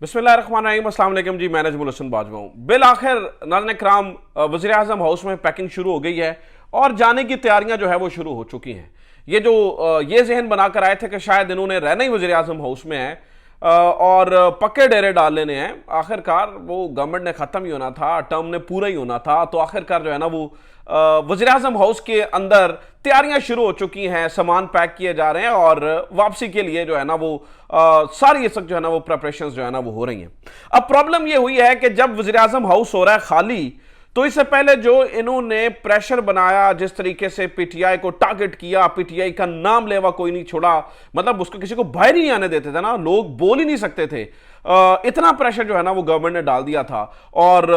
बिस्मिल्लाहिर्रहमानिर्रहीम, अस्सलाम वालेकुम जी। मैं नजमुल हसन बाजवा हूं। बिल आखिर नाज़रीन कराम वज़ीर आज़म हाउस में पैकिंग शुरू हो गई है और जाने की तैयारियां जो है वो शुरू हो चुकी हैं। ये जो ये जहन बनाकर आए थे कि शायद इन्होंने रहना ही वज़ीर आज़म हाउस में है और पक्के डेरे डाल लेने हैं, आखिरकार वो गवर्नमेंट ने ख़त्म ही होना था, टर्म ने पूरा ही होना था, तो आखिरकार जो है ना वो वज़ीर आज़म हाउस के अंदर तैयारियां शुरू हो चुकी हैं, सामान पैक किए जा रहे हैं और वापसी के लिए जो है ना वो सारी इस वक्त जो है ना वो प्रिपरेशंस जो है ना वो हो रही हैं। अब प्रॉब्लम ये हुई है कि जब वज़ीर आज़म हाउस हो रहा है खाली, तो इससे पहले जो इन्होंने प्रेशर बनाया, जिस तरीके से पीटीआई को टारगेट किया, पीटीआई का नाम लेवा कोई नहीं छोड़ा, मतलब उसको किसी को बाहर ही आने देते थे ना, लोग बोल ही नहीं सकते थे। इतना प्रेशर जो है ना वो गवर्नमेंट ने डाल दिया था और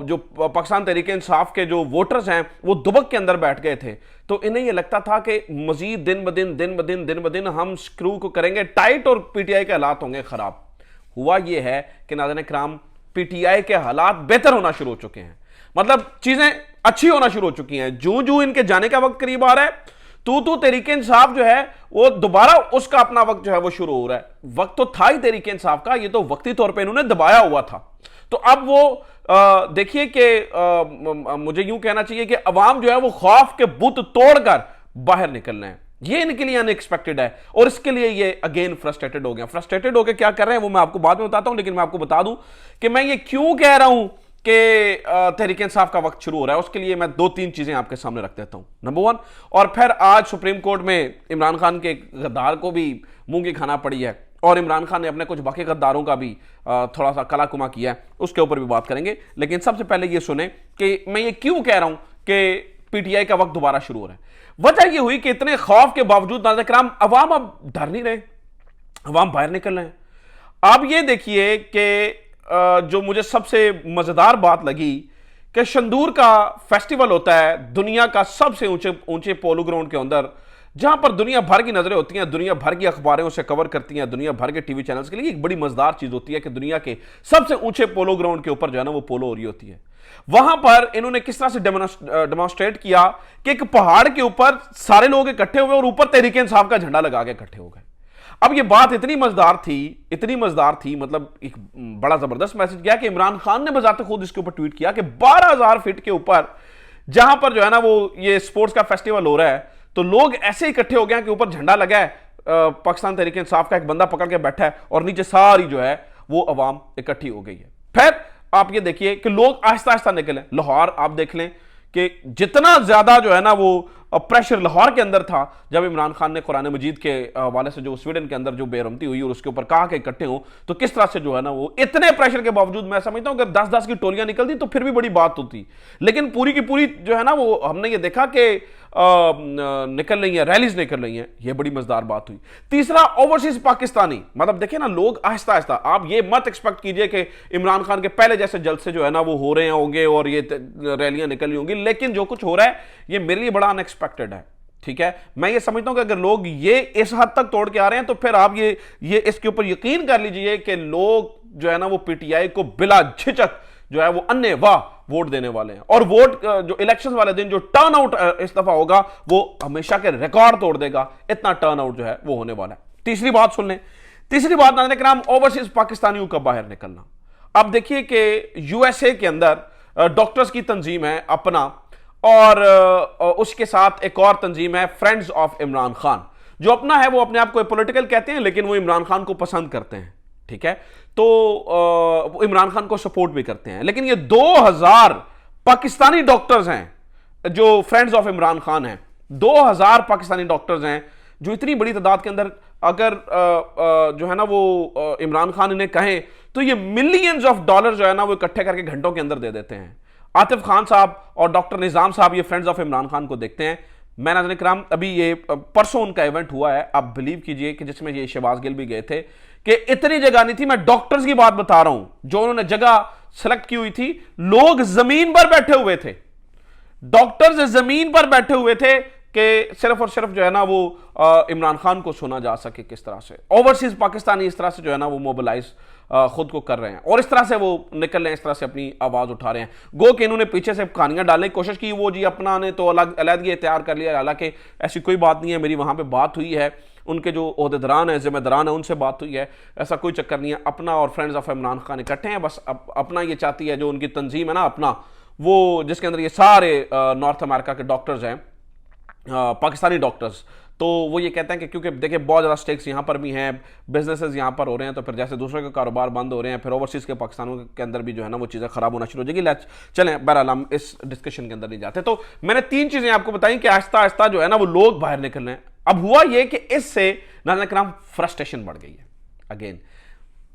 जो पाकिस्तान तहरीक इंसाफ के जो वोटर्स हैं वो दुबक के अंदर बैठ गए थे। तो इन्हें यह लगता था कि मजीद दिन ब दिन हम स्क्रू को करेंगे टाइट और पीटीआई के हालात होंगे खराब। हुआ यह है कि नाज़रीन कराम, पीटीआई के हालात बेहतर होना शुरू हो चुके हैं, मतलब चीजें अच्छी होना शुरू हो चुकी हैं। जूं इनके जाने का वक्त करीब आ रहा है, तू तहरीक इंसाफ जो है वो दोबारा उसका अपना वक्त जो है वो शुरू हो रहा है। वक्त तो था ही तहरीक इंसाफ का, ये तो वक्ती तौर पे इन्होंने दबाया हुआ था। तो अब वो देखिए कि मुझे यूं कहना चाहिए कि अवाम जो है वो खौफ के बुत तोड़कर बाहर निकल रहे हैं। ये इनके लिए अनएक्सपेक्टेड है और इसके लिए ये अगेन फ्रस्ट्रेटेड हो गया। फ्रस्ट्रेटेड होकर क्या कर रहे हैं वो मैं आपको बाद में बताता हूं, लेकिन मैं आपको बता दूं कि मैं ये क्यों कह रहा हूं कि तहरीक इंसाफ का वक्त शुरू हो रहा है। उसके लिए मैं दो तीन चीजें आपके सामने रख देता हूं। नंबर वन, और फिर आज सुप्रीम कोर्ट में इमरान खान के गद्दार को भी मुंह की खाना पड़ी है और इमरान खान ने अपने कुछ बाकी गद्दारों का भी थोड़ा सा कलाकुमा किया है, उसके ऊपर भी बात करेंगे। लेकिन सबसे पहले ये सुने कि मैं ये क्यों कह रहा हूं कि पीटीआई का वक्त दोबारा शुरू हो रहा है। वजह यह हुई कि इतने खौफ के बावजूद नाज़रीन कराम अवाम अब डर नहीं रहे, अवाम बाहर निकल रहे हैं। आप ये देखिए कि जो मुझे सबसे मजेदार बात लगी कि शंदूर का फेस्टिवल होता है दुनिया का सबसे ऊंचे पोलो ग्राउंड के अंदर, जहां पर दुनिया भर की नजरें होती हैं, दुनिया भर की अखबारें उसे कवर करती हैं, दुनिया भर के टीवी चैनल्स के लिए एक बड़ी मजेदार चीज होती है कि दुनिया के सबसे ऊंचे पोलो ग्राउंड के ऊपर जो है ना वो पोलो हो रही होती है। वहां पर इन्होंने किस तरह से डेमोन्स्ट्रेट किया कि एक पहाड़ के ऊपर सारे लोग इकट्ठे हुए और ऊपर तहरीक इंसाफ का झंडा लगा के इकट्ठे हो गए। अब ये बात इतनी मजेदार थी, मतलब एक बड़ा जबरदस्त मैसेज गया कि इमरान खान ने बजाते खुद इसके ऊपर ट्वीट किया कि 12,000 फीट के ऊपर जहां पर जो है ना वो ये स्पोर्ट्स का फेस्टिवल हो रहा है, तो लोग ऐसे इकट्ठे हो गए कि ऊपर झंडा लगा है, पाकिस्तान तहरीक इंसाफ का एक बंदा पकड़ के बैठा है और नीचे सारी जो है वो अवाम इकट्ठी हो गई है। फिर आप ये देखिए कि लोग आहिस्ता आहिस्ता निकले। लाहौर आप देख लें कि जितना ज्यादा जो है ना वो प्रेशर लाहौर के अंदर था, जब इमरान खान ने कुरान मजीद के हवाले से जो स्वीडन के अंदर जो बेरहमती हुई और उसके ऊपर कहा कि इकट्ठे हो, तो किस तरह से जो है ना वो इतने प्रेशर के बावजूद मैं समझता हूं अगर 10-10 की टोलियां निकलती तो फिर भी बड़ी बात होती, लेकिन पूरी की पूरी जो है ना वो हमने ये देखा कि निकल रही है, रैलीज निकल रही हैं, ये बड़ी मजेदार बात हुई। तीसरा, ओवरसीज पाकिस्तानी, मतलब देखिए ना लोग आहिस्ता आहिस्ता, आप ये मत एक्सपेक्ट कीजिए कि इमरान खान के पहले जैसे जलसे जो है ना वो हो रहे होंगे और ये रैलियां निकल रही होंगी, लेकिन जो कुछ हो रहा है ये मेरे लिए बड़ा अनएक्सपेक्टेड है। ठीक है, मैं ये समझता हूं कि अगर लोग ये इस हद तक तोड़ के आ रहे हैं तो फिर आप ये इसके ऊपर यकीन कर लीजिए कि लोग जो है ना वो पीटीआई को बिला झिझक जो है वो अन्य वाह वोट देने वाले हैं। और वोट जो इलेक्शन वाले दिन जो टर्न आउट इस दफा होगा वो हमेशा के रिकॉर्ड तोड़ देगा, इतना टर्न आउट जो है वो होने वाला है। तीसरी बात सुन लें, तीसरी बात नाज़रीन कराम, ओवरसीज पाकिस्तानियों का बाहर निकलना। अब देखिए कि यूएसए के अंदर डॉक्टर्स की तंजीम है अपना, और उसके साथ एक और तंजीम है फ्रेंड्स ऑफ इमरान खान, जो अपना है वो अपने आप को पॉलिटिकल कहते हैं लेकिन वो इमरान खान को पसंद करते हैं। ठीक है, तो इमरान खान को सपोर्ट भी करते हैं, लेकिन ये 2000 पाकिस्तानी डॉक्टर्स हैं जो फ्रेंड्स ऑफ इमरान खान हैं। 2000 पाकिस्तानी डॉक्टर्स हैं जो इतनी बड़ी तादाद के अंदर अगर जो है ना वो इमरान खान इन्हें कहें तो ये मिलियंस ऑफ डॉलर जो है ना वो इकट्ठे करके घंटों के अंदर दे देते हैं। आतिफ खान साहब और डॉक्टर निजाम साहब ये फ्रेंड्स ऑफ इमरान खान को देखते हैं। मैं नाज़रीन कराम, अभी ये परसों उनका इवेंट हुआ है, आप बिलीव कीजिए कि जिसमें ये शहबाज गिल भी गए थे, कि इतनी जगह नहीं थी। मैं डॉक्टर्स की बात बता रहा हूं जो उन्होंने जगह सेलेक्ट की हुई थी, लोग जमीन पर बैठे हुए थे, डॉक्टर्स जमीन पर बैठे हुए थे कि सिर्फ और सिर्फ जो है ना वो इमरान खान को सुना जा सके। किस तरह से ओवरसीज पाकिस्तानी इस तरह से जो है ना वो मोबिलाइज खुद को कर रहे हैं और इस तरह से वो निकल रहे हैं, इस तरह से अपनी आवाज उठा रहे हैं। गो कि इन्होंने पीछे से कहानियां डालने की कोशिश की, वो जी अपना ने तो अलग अलहदगी तैयार कर लिया, हालांकि ऐसी कोई बात नहीं है। मेरी वहां पे बात हुई है उनके जो ओहदेदारान हैं, जिम्मेदारान हैं, उनसे बात हुई है। ऐसा कोई चक्कर नहीं है, अपना और फ्रेंड्स ऑफ इमरान खान इकट्ठे हैं, बस अपना ये चाहती है, जो उनकी तंजीम है ना अपना, वो जिसके अंदर ये सारे नॉर्थ अमेरिका के डॉक्टर्स हैं, पाकिस्तानी डॉक्टर्स, तो वो ये कहते हैं कि क्योंकि देखिए बहुत ज़्यादा स्टेक्स यहाँ पर भी हैं, बिजनेसेस यहाँ पर हो रहे हैं, तो फिर जैसे दूसरों के कारोबार बंद हो रहे हैं, फिर ओवरसीज़ के पाकिस्तानों के अंदर भी जो है ना वो चीज़ें ख़राब होना शुरू हो जाएगी। चलें, बहरहाल हम इस डिस्कशन के अंदर नहीं जाते। तो मैंने 3 चीज़ें आपको बताई कि आहिस्ता आहिस्ता जो है ना वो लोग बाहर निकल रहे हैं। अब हुआ ये कि इससे नाज़रीन किराम फ्रस्ट्रेशन बढ़ गई है। अगेन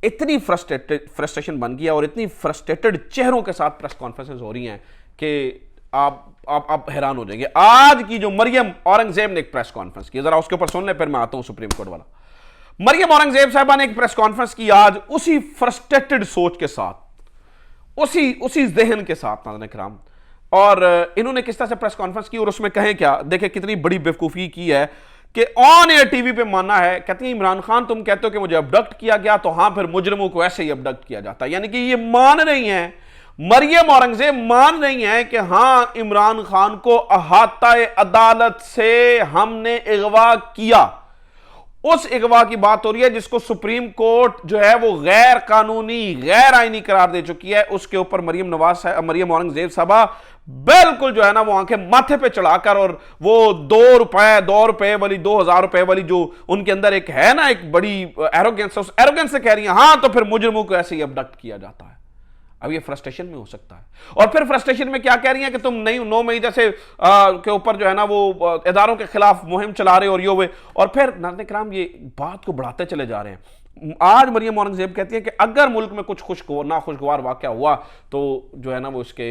इतनी फ्रस्ट्रेशन बन गया और इतनी फ्रस्ट्रेटेड चेहरों के साथ प्रेस कॉन्फ्रेंसेज हो रही हैं कि आप हैरान हो जाएंगे। आज की जो मरियम औरंगजेब ने एक प्रेस कॉन्फ्रेंस की, जरा उसके ऊपर सुन ले, फिर मैं आता हूं सुप्रीम कोर्ट वाला। मरियम औरंगजेब साहबा ने एक प्रेस कॉन्फ्रेंस की आज, उसी फ्रस्ट्रेटेड सोच के साथ, उसी जहन के साथ नाज़रीन किराम। और इन्होंने किस तरह से प्रेस कॉन्फ्रेंस की और उसमें कहें क्या, देखें कितनी बड़ी बेवकूफ़ी की है कि ऑन एयर टीवी पे मानना है। कहती है इमरान खान तुम कहते हो कि मुझे अबडक्ट किया गया, तो हां फिर मुजरिमों को ऐसे ही अबडक्ट किया जाता है। यानी कि ये मान रही हैं, मरियम औरंगजेब मान रही हैं कि हां इमरान खान को अहाता-ए अदालत से हमने अगवा किया। उस अगवा की बात हो रही है जिसको सुप्रीम कोर्ट जो है वो गैर कानूनी, गैर आईनी करार दे चुकी है। उसके ऊपर मरियम औरंगजेब साहबा बिल्कुल जो है ना वो आंखें माथे पे चढ़ाकर, और वो 2 रुपए वाली, 2000 रुपए वाली जो उनके अंदर एक है ना एक बड़ी एरोगेंस, उस एरोगेंस से कह रही है हां तो फिर मुजरिमों को ऐसे ही अबडक्ट किया जाता है। अब ये फ्रस्ट्रेशन में हो सकता है। और फिर फ्रस्ट्रेशन में क्या कह रही हैं कि तुम नहीं 9 मई जैसे के ऊपर जो है ना वो इदारों के खिलाफ मुहिम चला रहे और ये हुए, और फिर नाज़रीन किराम ये बात को बढ़ाते चले जा रहे हैं। आज मरियम औरंगजेब कहती है कि अगर मुल्क में कुछ नाखुशगवार वाक़या हुआ तो जो है ना वो इसके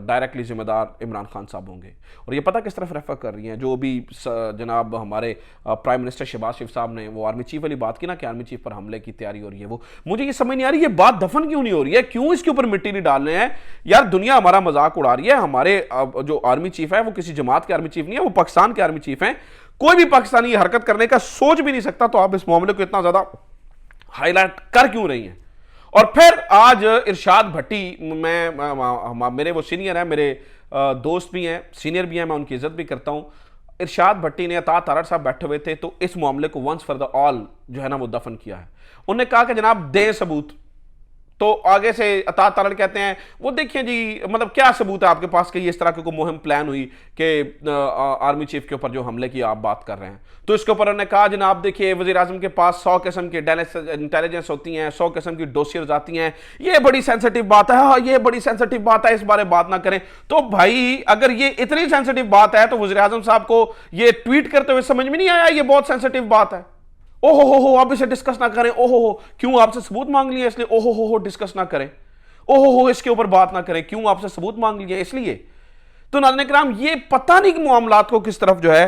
डायरेक्टली जिम्मेदार इमरान खान साहब होंगे। और ये पता किस तरफ रेफर कर रही हैं, जो भी जनाब हमारे प्राइम मिनिस्टर शहबाज शरीफ साहब ने वो आर्मी चीफ वाली बात की ना कि आर्मी चीफ पर हमले की तैयारी हो रही है, वो मुझे ये समझ नहीं आ रही ये बात दफन क्यों नहीं हो रही है, क्यों इसके ऊपर मिट्टी नहीं डाल रहे हैं। यार दुनिया हमारा मजाक उड़ा रही है। हमारे जो आर्मी चीफ है वो किसी जमात के आर्मी चीफ नहीं है, वो पाकिस्तान के आर्मी चीफ हैं। कोई भी पाकिस्तानी हरकत करने का सोच भी नहीं सकता, तो आप इस मामले को इतना ज्यादा हाईलाइट कर क्यों रही हैं। और फिर आज इरशाद भट्टी, मेरे वो सीनियर हैं, मेरे दोस्त भी हैं, सीनियर भी हैं, मैं उनकी इज्जत भी करता हूं। इरशाद भट्टी ने अता तारड़ साहब बैठे हुए थे, तो इस मामले को वंस फॉर द ऑल जो है ना वो दफन किया है। उन्होंने कहा कि जनाब दें सबूत, तो आगे से अता तारड़ कहते हैं वो देखिए जी मतलब क्या सबूत है आपके पास कि ये इस तरह की कोई मुहिम प्लान हुई कि आर्मी चीफ के ऊपर जो हमले की आप बात कर रहे हैं। तो इसके ऊपर उन्होंने कहा जनाब देखिए वज़ीर आज़म के पास 100 किस्म की इंटेलिजेंस होती हैं, 100 किस्म की डोसियर्स आती हैं, ये बड़ी सेंसिटिव बात है, हाँ ये बड़ी सेंसिटिव बात है, इस बारे बात ना करें। तो भाई अगर ये इतनी सेंसिटिव बात है तो वज़ीर आज़म साहब को ये ट्वीट करते हुए समझ में नहीं आया ये बहुत सेंसिटिव बात है, ओहो हो आप इसे डिस्कस ना करें, ओहो हो क्यों आपसे सबूत मांग लिए इसलिए, ओहो हो डिस्कस ना करें, ओहो हो इसके ऊपर बात ना करें, क्यों आपसे सबूत मांग लिए इसलिए। तो नाज़रीन किराम ये पता नहीं कि मामलात को किस तरफ जो है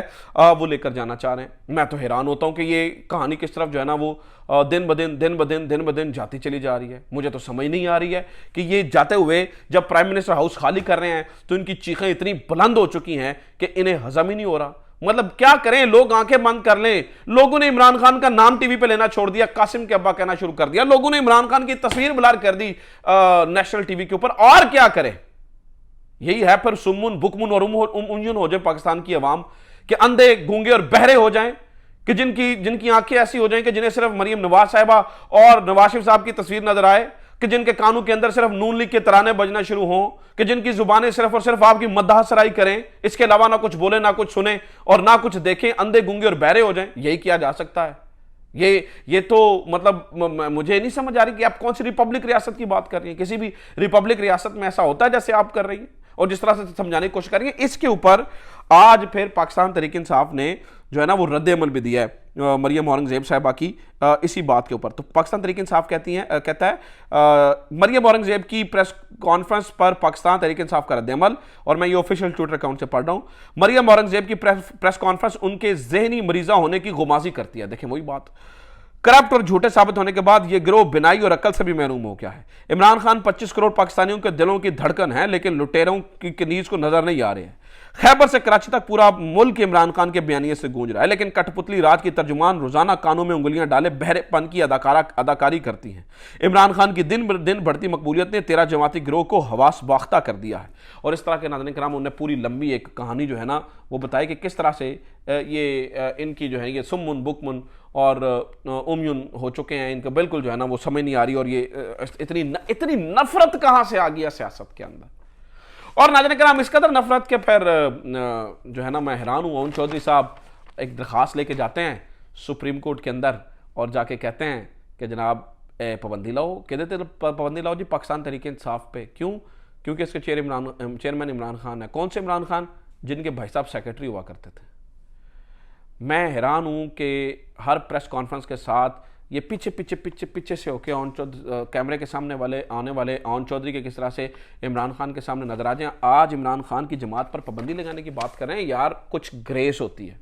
वो लेकर जाना चाह रहे हैं। मैं तो हैरान होता हूं कि ये कहानी किस तरफ जो है ना वो दिन ब दिन जाती चली जा रही है। मुझे तो समझ नहीं आ रही है कि ये जाते हुए जब प्राइम मिनिस्टर हाउस खाली कर रहे हैं तो इनकी चीखें इतनी बुलंद हो चुकी हैं कि इन्हें हजम ही नहीं हो रहा। मतलब क्या करें, लोग आंखें बंद कर लें। लोगों ने इमरान खान का नाम टीवी पे लेना छोड़ दिया, कासिम के अब्बा कहना शुरू कर दिया, लोगों ने इमरान खान की तस्वीर ब्लर कर दी नेशनल टीवी के ऊपर। और क्या करें, यही है फिर सुम्मुन बुकमुन और उमयुन हो जाए पाकिस्तान की अवाम, कि अंधे गूंगे और बहरे हो जाएं, कि जिनकी आंखें ऐसी हो जाएं कि जिन्हें सिर्फ मरियम नवाज साहिबा और नवाज शरीफ साहब की तस्वीर नजर आए, कि जिनके कानों के अंदर सिर्फ नून लीग के तराने बजना शुरू हों, कि जिनकी जुबानें सिर्फ और सिर्फ आपकी मद्दाह सराई करें, इसके अलावा ना कुछ बोले ना कुछ सुने और ना कुछ देखें, अंधे गूंगे और बहरे हो जाएं। यही किया जा सकता है। ये तो मतलब मुझे नहीं समझ आ रही कि आप कौन सी रिपब्लिक रियासत की बात कर रही हैं। किसी भी रिपब्लिक रियासत में ऐसा होता है जैसे आप कर रही हैं और जिस तरह से समझाने की कोशिश कर रही हैं। इसके ऊपर आज फिर पाकिस्तान तहरीक इंसाफ ने जो है ना वो रद्द अमल भी दिया है मरियम औरंगजेब साहिबा की इसी बात के ऊपर। तो पाकिस्तान तहरीक इंसाफ कहता है मरियम औरंगजेब की प्रेस कॉन्फ्रेंस पर पाकिस्तान तहरीक इंसाफ का रद्द अमल, और मैं ये ऑफिशियल ट्विटर अकाउंट से पढ़ रहा हूं। मरियम औरंगजेब की प्रेस कॉन्फ्रेंस उनके जहनी मरीजा होने की गुमाजी करती है। देखें वही बात, करप्ट और झूठे साबित होने के बाद यह गिरोह बिनाई और अक्ल से भी महरूम हो गया है। इमरान खान 25 करोड़ पाकिस्तानियों के दिलों की धड़कन है, लेकिन लुटेरों की कनीज को नजर नहीं आ रहे हैं। खैबर से कराची तक पूरा मुल्क इमरान खान के बयानिए से गूंज रहा है, लेकिन कठपुतली राज की तर्जुमान रोजाना कानों में उंगलियां डाले बहरेपन की अदाकारी करती हैं। इमरान खान की दिन दिन बढ़ती मकबूलियत ने 13 जमाती गिरोह को हवास बाख्ता कर दिया है। और इस तरह के नाज़रीन कराम उन्हें पूरी लंबी एक कहानी जो है ना वो बताई कि किस तरह से ये इनकी जो है ये सुम्मुन बुकमुन और उम्युन हो चुके हैं। इनका बिल्कुल जो है ना वो समझ नहीं आ रही, और ये इतनी नफरत कहां से आ गया सियासत के अंदर। और नाज़रीन कराम इस कदर नफरत के फिर जो है ना मैं हैरान हूँ। ओन चौधरी साहब एक दरख्वास्त लेके जाते हैं सुप्रीम कोर्ट के अंदर और जाके कहते हैं कि जनाब पाबंदी लाओ। कह देते पाबंदी लाओ जी पाकिस्तान तहरीक इंसाफ पे। क्यों? क्योंकि इसके चेयरमैन इमरान खान है। कौन से इमरान खान? जिनके भाई साहब सेक्रेटरी हुआ करते थे। मैं हैरान हूं कि हर प्रेस कॉन्फ्रेंस के साथ ये पीछे से होके कैमरे के सामने आने वाले ओन चौधरी के किस तरह से इमरान खान के सामने नजर आ जाए। आज इमरान खान की जमात पर पाबंदी लगाने की बात कर रहे हैं। यार कुछ ग्रेस होती है,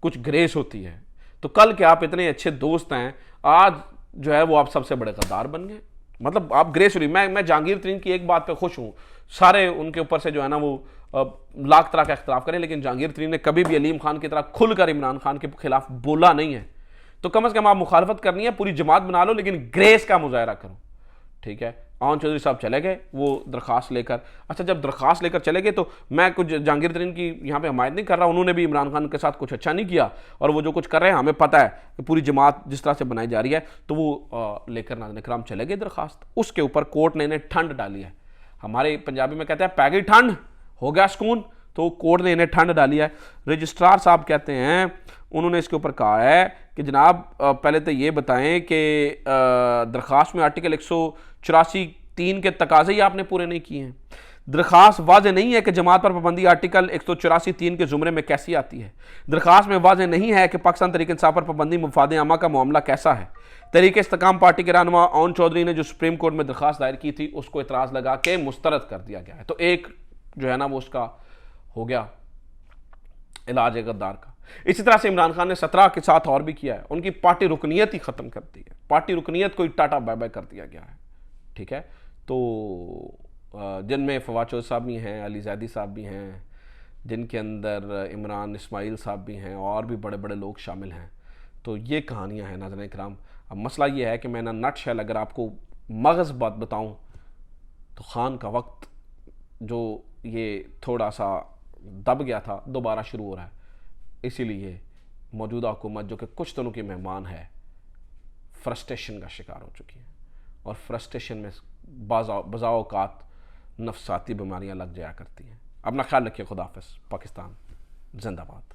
कुछ ग्रेस होती है। तो कल के आप इतने अच्छे दोस्त हैं, आज जो है वो आप सबसे बड़े गद्दार बन गए। मतलब आप ग्रेस हुई। मैं जहांगीर तरीन की एक बात पे खुश हूं, सारे उनके ऊपर से जो है ना वो लाख तरह का इख्तलाफ करें, लेकिन जहांगीर तरीन ने कभी भी अलीम खान की तरह खुलकर इमरान खान के खिलाफ बोला नहीं है। तो कम से कम आप मुखालफत करनी है, पूरी जमात बना लो, लेकिन ग्रेस का मुजाहरा करो। ठीक है। ओन चौधरी साहब चले गए वो दरख्वास्त लेकर। अच्छा, जब दरख्वास्त लेकर चले गए तो मैं कुछ जहांगीर तरीन की यहाँ पे हमायत नहीं कर रहा, उन्होंने भी इमरान खान के साथ कुछ अच्छा नहीं किया, और वो जो कुछ कर रहे हैं हमें पता है कि पूरी जमात जिस तरह से बनाई जा रही है। तो वो लेकर नाज़रीन कराम चले गए दरख्वास्त। उसके ऊपर कोर्ट ने इन्हें ठंड डाली है। हमारे पंजाबी में कहते हैं पैगी ठंड, हो गया सुकून। तो कोर्ट ने इन्हें ठंड डाली है। रजिस्ट्रार साहब कहते हैं, उन्होंने इसके ऊपर कहा है कि जनाब पहले तो ये बताएं कि दरख्वास्त में आर्टिकल 184(3) के तकाजे ही आपने पूरे नहीं किए हैं। दरख्वास्त वाज़ेह नहीं है कि जमात पर पाबंदी आर्टिकल 184(3) के जुमरे में कैसी आती है। दरख्वास्त में वाज़ेह नहीं है कि पाकिस्तान तहरीक इंसाफ पर पाबंदी मुफाद आमा का मामला कैसा है। तहरीक इस्तेकाम पार्टी के रहनुमा ओन चौधरी ने जो सुप्रीम कोर्ट में दरख्वास्त दायर की थी उसको एतराज़ लगा के मुस्तरद कर दिया गया है। तो एक जो है ना वो उसका हो गया इलाज गद्दार का। इसी तरह से इमरान खान ने 17 के साथ और भी किया है। उनकी पार्टी रुकनीत ही ख़त्म कर दी है। पार्टी रुकनीत को टाटा बाय बाय कर दिया गया है। ठीक है। तो जिनमें फवाद चौधरी साहब भी हैं, अली जैदी साहब भी हैं, जिनके अंदर इमरान इस्माइल साहब भी हैं, और भी बड़े बड़े लोग शामिल हैं। तो ये कहानियाँ हैं नाज़रीन किराम। अब मसला ये है कि मैं ना नटशेल अगर आपको मगज़ बात बताऊँ तो खान का वक्त जो ये थोड़ा सा दब गया था दोबारा शुरू हो रहा है। इसीलिए मौजूदा हुकूमत जो कि कुछ दिनों की मेहमान है, फ्रस्ट्रेशन का शिकार हो चुकी है, और फ्रस्ट्रेशन में बज़ा औक़ात नफसाती बीमारियां लग जाया करती हैं। अपना ख्याल रखिए। खुदा हाफ़िज़। पाकिस्तान जिंदाबाद।